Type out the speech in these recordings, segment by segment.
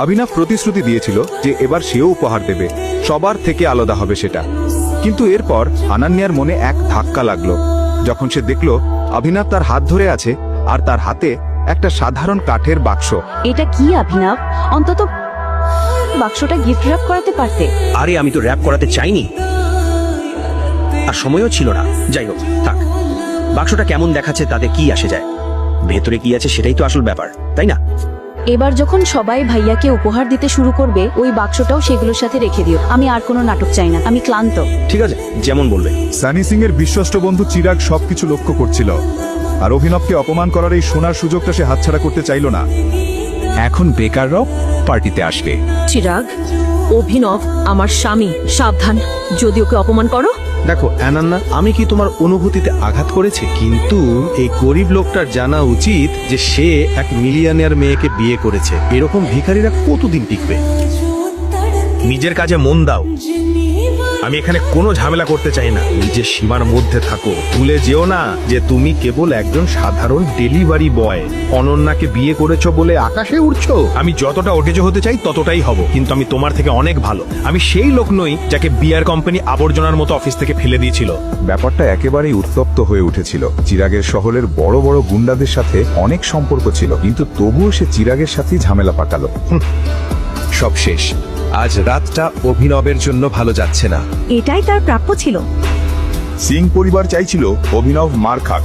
অভিনব প্রতিশ্রুতি দিয়েছিল যে এবার সেও উপহার দেবে, সবার থেকে আলাদা হবে সেটা। কিন্তু এরপর অনন্যার মনে এক ধাক্কা লাগলো যখন সে দেখলো অভিনব তার হাত ধরে আছে আর তার হাতে একটা সাধারণ কাঠের বাক্স। এটা কি অভিনব? অন্তত বাক্সটা গিফট র্যাপ করাতে পারতে। আরে আমি তো র্যাপ করাতে চাইনি, আর সময়ও ছিল না। যাই হোক, থাক, বাক্সটা কেমন দেখাচ্ছে তাতে কি আসে যায়, ভেতরে কি আছে সেটাই তো আসল ব্যাপার, তাই না? এবার যখন সবাই ভাইয়াকে উপহার দিতে শুরু করবে, ওই বাক্সটাও সেগুলোর সাথে রেখে দিও। আমি আর কোনো নাটক চাই না, আমি ক্লান্ত। ঠিক আছে, যেমন বলবে। সানি সিং এর বিশ্বস্ত বন্ধু চিরাগ সবকিছু লক্ষ্য করছিল, আর অভিনবকে অপমান করার এই সোনার সুযোগটা সে হাতছাড়া করতে চাইল না। এখন বেকাররাও পার্টিতে আসবে। চিরাগ, অভিনব আমার স্বামী, সাবধান যদি ওকে অপমান করো। দেখো অ্যানান্না, আমি কি তোমার অনুভূতিতে আঘাত করেছি? কিন্তু এই গরিব লোকটার জানা উচিত যে সে এক মিলিয়নিয়ার মেয়েকে বিয়ে করেছে। এরকম ভিখারিরা কতদিন টিকবে? নিজের কাজে মন দাও, আমি এখানে কোনো ঝামেলা করতে চাই না। নিজের সীমার মধ্যে থাকো। ভুলে যেও না যে তুমি কেবল একজন সাধারণ ডেলিভারি বয়। অনন্যাকে বিয়ে করেছো বলে আকাশে উড়ছো? আমি যতটা ওটেজো হতে চাই ততটাই হব, কিন্তু আমি তোমার থেকে অনেক ভালো। আমি সেই লোক নই যাকে বিয়ার কোম্পানি আবর্জনার মতো অফিস থেকে ফেলে দিয়েছিল। ব্যাপারটা একেবারেই উত্তপ্ত হয়ে উঠেছিল। চিরাগের শহরের বড় বড় গুন্ডাদের সাথে অনেক সম্পর্ক ছিল, কিন্তু তবুও সে চিরাগের সাথেই ঝামেলা পাকালো। সব শেষ। আজ রাতটা অভিনবের জন্য ভালো যাচ্ছে না। এটাই তার প্রাপ্য ছিল। সিং পরিবার চাইছিল অভিনব মার খাক।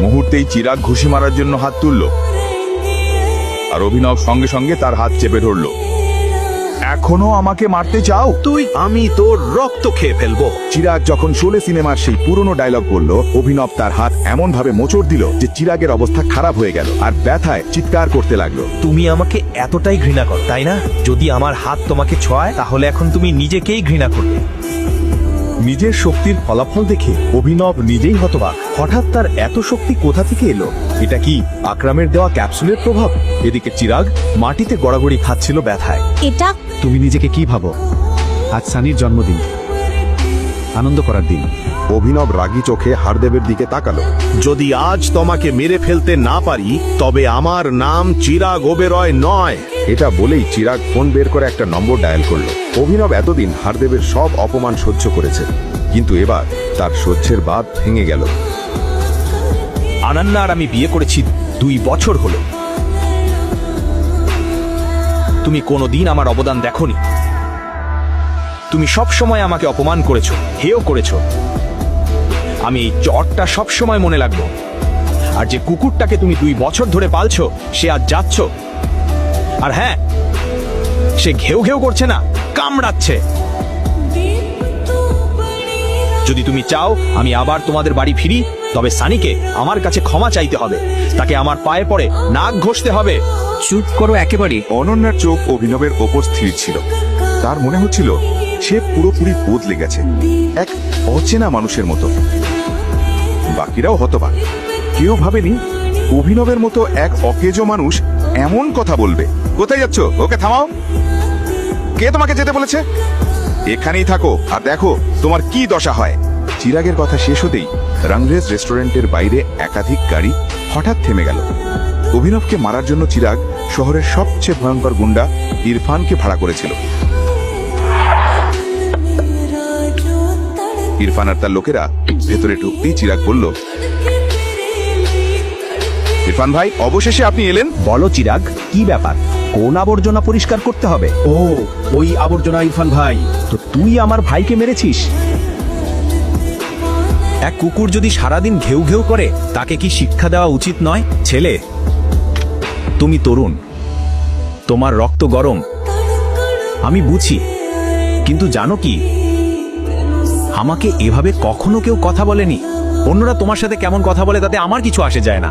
মুহূর্তেই চিরাগ ঘুষি মারার জন্য হাত তুলল, আর অভিনব সঙ্গে সঙ্গে তার হাত চেপে ধরল। এখনো আমাকে মারতে চাও? আমি তোর রক্ত খেয়ে ফেলবো। চিরাগ যখন শোলে সিনেমার সেই পুরনো ডায়লগ বলল, অভিনব তার হাত এমন ভাবে মোচড় দিল যে চিরাগের অবস্থা খারাপ হয়ে গেল, আর ব্যথায় চিৎকার করতে লাগলো। তুমি আমাকে এতটাই ঘৃণা করো, তাই না? যদি আমার হাত তোমাকে ছোঁয়ায় তাহলে এখন তুমি নিজেকেই ঘৃণা করবে। নিজের শক্তির ফলাফল দেখে অভিনব নিজেই হতবাক। হঠাৎ তার এত শক্তি কোথা থেকে এলো? এটা কি আকরামের দেওয়া ক্যাপসুলের প্রভাব? এদিকে চিরাগ মাটিতে গড়াগড়ি খাচ্ছিল ব্যথায়। এটা তুমি নিজেকে কি ভাবো? আজ সানির জন্মদিন, আনন্দ করার দিন। অভিনব রাগী চোখে হারদেবের দিকে তাকালো। যদি আজ তোমাকে মেরে ফেলতে না পারি তবে আমার নাম চিরাগ ওবেরয় নয়। এটা বলেই চিরাগ ফোন বের করে একটা নম্বর ডায়াল করলো। অভিনব এতদিন হারদেবের সব অপমান সহ্য করেছে, কিন্তু এবার তার সহ্যের বাঁধ ভেঙে গেল। অনন্যা আর আমি বিয়ে করেছি 2 বছর হলো। তুমি কোনোদিন আমার অবদান দেখোনি। তুমি সব সময় আমাকে অপমান করেছো, হেয় করেছো। আমি এই চটটা সব সময় মনে রাখবো। আর যে কুকুরটাকে তুমি 2 বছর ধরে পালছো সে আজ যাচ্ছ, আর হ্যাঁ, সে ঘেউ ঘেউ করছে না, কামড়াচ্ছে। যদি তুমি চাও আমি আবার তোমাদের বাড়ি ফিরি, তবে সানিকে আমার কাছে ক্ষমা চাইতে হবে, তাকে আমার পায়ে পড়ে নাক ঘষতে হবে। চুপ করো একেবারে। অনন্যার চোখ অভিনবের ওপর স্থির ছিল। তার মনে হচ্ছিল সে পুরোপুরি বদলে গেছে, এক অচেনা মানুষের মতো। বাকিরাও হতবাক। কেউ ভাবেনি অভিনবের মতো এক অকেজো মানুষ এমন কথা বলবে। কোথায় যাচ্ছ? ওকে থামাও। কে তোমাকে যেতে বলেছে? এখানেই থাকো আর দেখো তোমার কি দশা হয়। চিরাগের কথা শেষ হতেই রংরেজ রেস্টুরেন্টের বাইরে একাধিক গাড়ি হঠাৎ থেমে গেল। অভিনবকে মারার জন্য চিরাগ শহরের সবচেয়ে ভয়ঙ্কর গুন্ডা ইরফানকে ভাড়া করেছিল। ইরফান আর তার লোকেরা ভেতরে ঢুকতেই চিরাগ বলল, ইরফান ভাই, অবশেষে আপনি এলেন। বলো চিরাগ, কি ব্যাপার? কোন আবর্জনা পরিষ্কার করতে হবে? ও, ওই আবর্জনা। ইরফান ভাই, তো তুই আমার ভাইকে মেরেছিস? এক কুকুর যদি সারাদিন ঘেউ ঘেউ করে তাকে কি শিক্ষা দেওয়া উচিত নয়? ছেলে, তুমি তরুণ, তোমার রক্ত গরম, আমি বুঝি, কিন্তু জানো কি, আমাকে এভাবে কখনো কেউ কথা বলেনি। অন্যরা তোমার সাথে কেমন কথা বলে তাতে আমার কিছু আসে যায় না।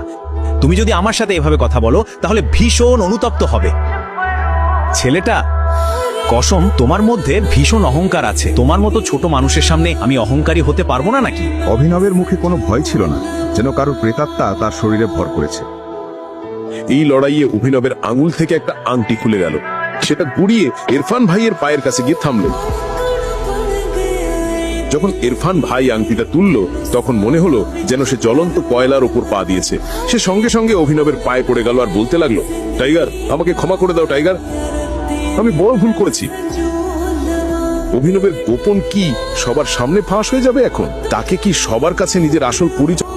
তুমি যদি আমার সাথে এভাবে কথা বলো তাহলে ভীষণ অনুতপ্ত হবে। ছেলেটা, কসম, তোমার মধ্যে ভীষণ অহংকার আছে। তোমার মতো ছোট মানুষের সামনে আমি অহংকারী হতে পারবো না নাকি? অভিনবের মুখে কোনো ভয় ছিল না, যেন কারোর প্রেতাত্মা তার শরীরে ভর করেছে। এই লড়াইয়ে অভিনবের আঙুল থেকে একটা আংটি খুলে গেল। সেটা গুড়িয়ে ইরফান ভাইয়ের পায়ের কাছে গিয়ে থামল। যখন ইরফান ভাই আংটিটা তুলল তখন মনে হলো যেন সে জ্বলন্ত কয়লার উপর পা দিয়েছে। সে সঙ্গে সঙ্গে অভিনবের পায়ে পড়ে গেল আর বলতে লাগলো, টাইগার, আমাকে ক্ষমা করে দাও টাইগার। আমি বড় ভুল করেছি। অভিনবের গোপন কি সবার সামনে ফাঁস হয়ে যাবে এখন? তাকে কি সবার কাছে নিজের আসল পরিচয়